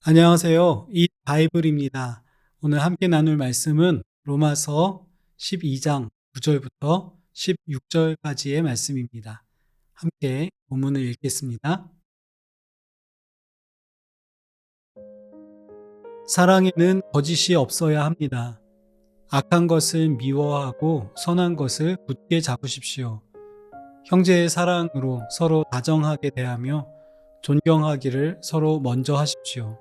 안녕하세요. 이 바이블입니다. 오늘 함께 나눌 말씀은 로마서 12장 9절부터 16절까지의 말씀입니다. 함께 본문을 읽겠습니다. 사랑에는 거짓이 없어야 합니다. 악한 것을 미워하고 선한 것을 굳게 잡으십시오. 형제의 사랑으로 서로 다정하게 대하며 존경하기를 서로 먼저 하십시오.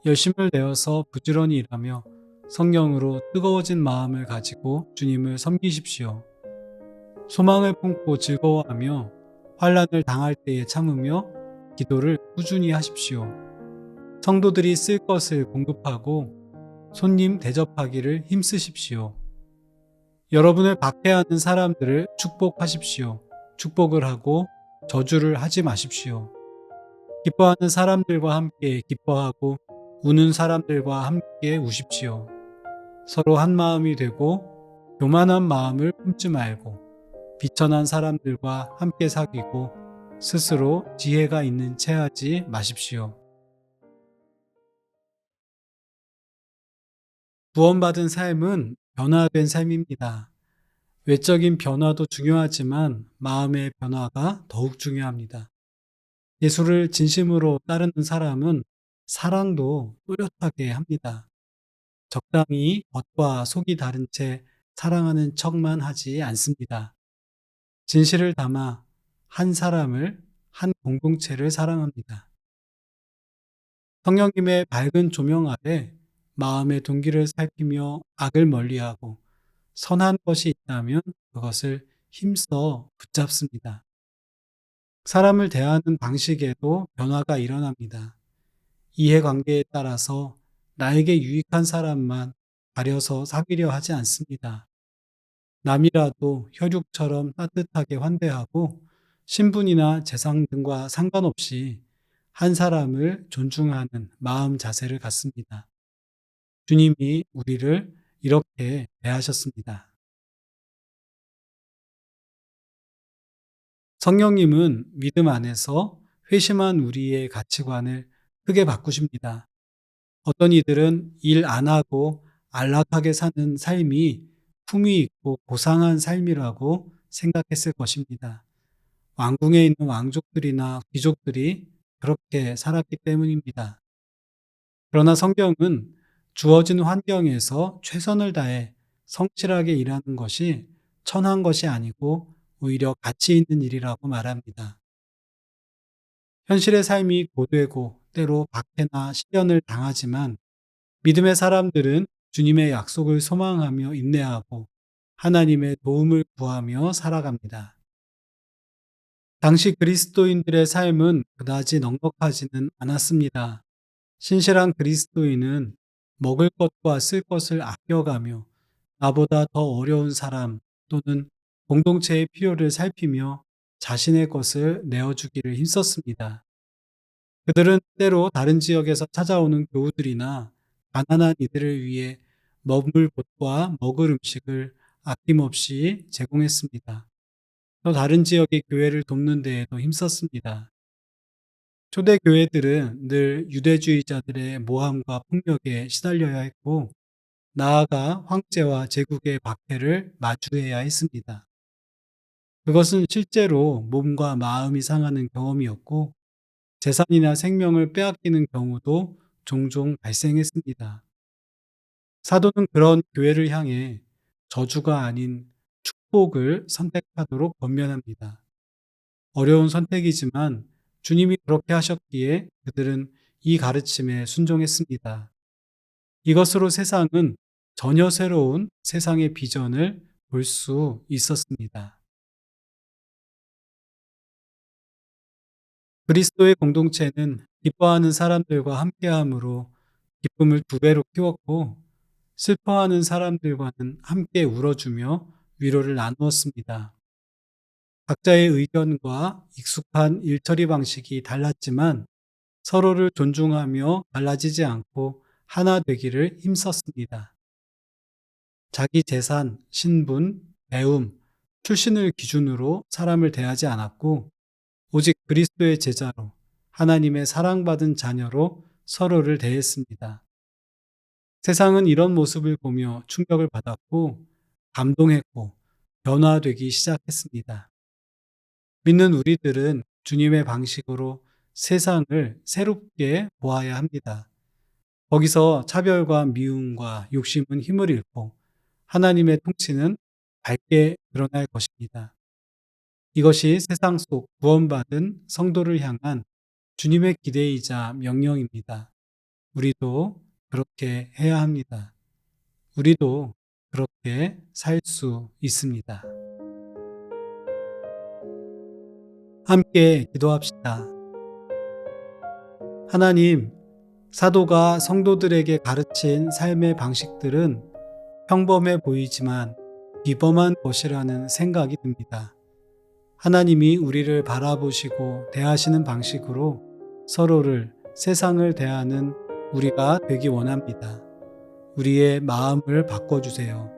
열심을 내어서 부지런히 일하며 성령으로 뜨거워진 마음을 가지고 주님을 섬기십시오. 소망을 품고 즐거워하며 환난을 당할 때에 참으며 기도를 꾸준히 하십시오. 성도들이 쓸 것을 공급하고 손님 대접하기를 힘쓰십시오. 여러분을 박해하는 사람들을 축복하십시오. 축복을 하고 저주를 하지 마십시오. 기뻐하는 사람들과 함께 기뻐하고 우는 사람들과 함께 우십시오. 서로 한 마음이 되고 교만한 마음을 품지 말고 비천한 사람들과 함께 사귀고 스스로 지혜가 있는 채 하지 마십시오. 구원받은 삶은 변화된 삶입니다. 외적인 변화도 중요하지만 마음의 변화가 더욱 중요합니다. 예수를 진심으로 따르는 사람은 사랑도 또렷하게 합니다. 적당히 겉과 속이 다른 채 사랑하는 척만 하지 않습니다. 진실을 담아 한 사람을, 한 공동체를 사랑합니다. 성령님의 밝은 조명 아래 마음의 동기를 살피며 악을 멀리하고 선한 것이 있다면 그것을 힘써 붙잡습니다. 사람을 대하는 방식에도 변화가 일어납니다. 이해관계에 따라서 나에게 유익한 사람만 가려서 사귀려 하지 않습니다. 남이라도 혈육처럼 따뜻하게 환대하고 신분이나 재산 등과 상관없이 한 사람을 존중하는 마음 자세를 갖습니다. 주님이 우리를 이렇게 대하셨습니다. 성령님은 믿음 안에서 회심한 우리의 가치관을 크게 바꾸십니다. 어떤 이들은 일 안 하고 안락하게 사는 삶이 품위 있고 고상한 삶이라고 생각했을 것입니다. 왕궁에 있는 왕족들이나 귀족들이 그렇게 살았기 때문입니다. 그러나 성경은 주어진 환경에서 최선을 다해 성실하게 일하는 것이 천한 것이 아니고 오히려 가치 있는 일이라고 말합니다. 현실의 삶이 고되고 때로 박해나 시련을 당하지만 믿음의 사람들은 주님의 약속을 소망하며 인내하고 하나님의 도움을 구하며 살아갑니다. 당시 그리스도인들의 삶은 그다지 넉넉하지는 않았습니다. 신실한 그리스도인은 먹을 것과 쓸 것을 아껴가며 나보다 더 어려운 사람 또는 공동체의 필요를 살피며 자신의 것을 내어주기를 힘썼습니다. 그들은 때로 다른 지역에서 찾아오는 교우들이나 가난한 이들을 위해 먹을 곳과 먹을 음식을 아낌없이 제공했습니다. 또 다른 지역의 교회를 돕는 데에도 힘썼습니다. 초대 교회들은 늘 유대주의자들의 모함과 폭력에 시달려야 했고, 나아가 황제와 제국의 박해를 마주해야 했습니다. 그것은 실제로 몸과 마음이 상하는 경험이었고, 재산이나 생명을 빼앗기는 경우도 종종 발생했습니다. 사도는 그런 교회를 향해 저주가 아닌 축복을 선택하도록 권면합니다. 어려운 선택이지만 주님이 그렇게 하셨기에 그들은 이 가르침에 순종했습니다. 이것으로 세상은 전혀 새로운 세상의 비전을 볼 수 있었습니다. 그리스도의 공동체는 기뻐하는 사람들과 함께함으로 기쁨을 두 배로 키웠고, 슬퍼하는 사람들과는 함께 울어주며 위로를 나누었습니다. 각자의 의견과 익숙한 일처리 방식이 달랐지만 서로를 존중하며 갈라지지 않고 하나 되기를 힘썼습니다. 자기 재산, 신분, 배움, 출신을 기준으로 사람을 대하지 않았고 오직 그리스도의 제자로 하나님의 사랑받은 자녀로 서로를 대했습니다. 세상은 이런 모습을 보며 충격을 받았고 감동했고 변화되기 시작했습니다. 믿는 우리들은 주님의 방식으로 세상을 새롭게 보아야 합니다. 거기서 차별과 미움과 욕심은 힘을 잃고 하나님의 통치는 밝게 드러날 것입니다. 이것이 세상 속 구원받은 성도를 향한 주님의 기대이자 명령입니다. 우리도 그렇게 해야 합니다. 우리도 그렇게 살 수 있습니다. 함께 기도합시다. 하나님, 사도가 성도들에게 가르친 삶의 방식들은 평범해 보이지만 비범한 것이라는 생각이 듭니다. 하나님이 우리를 바라보시고 대하시는 방식으로 서로를 세상을 대하는 우리가 되기 원합니다. 우리의 마음을 바꿔주세요.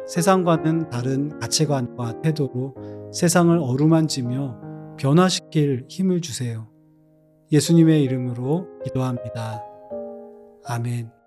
세상과는 다른 가치관과 태도로 세상을 어루만지며 변화시킬 힘을 주세요. 예수님의 이름으로 기도합니다. 아멘.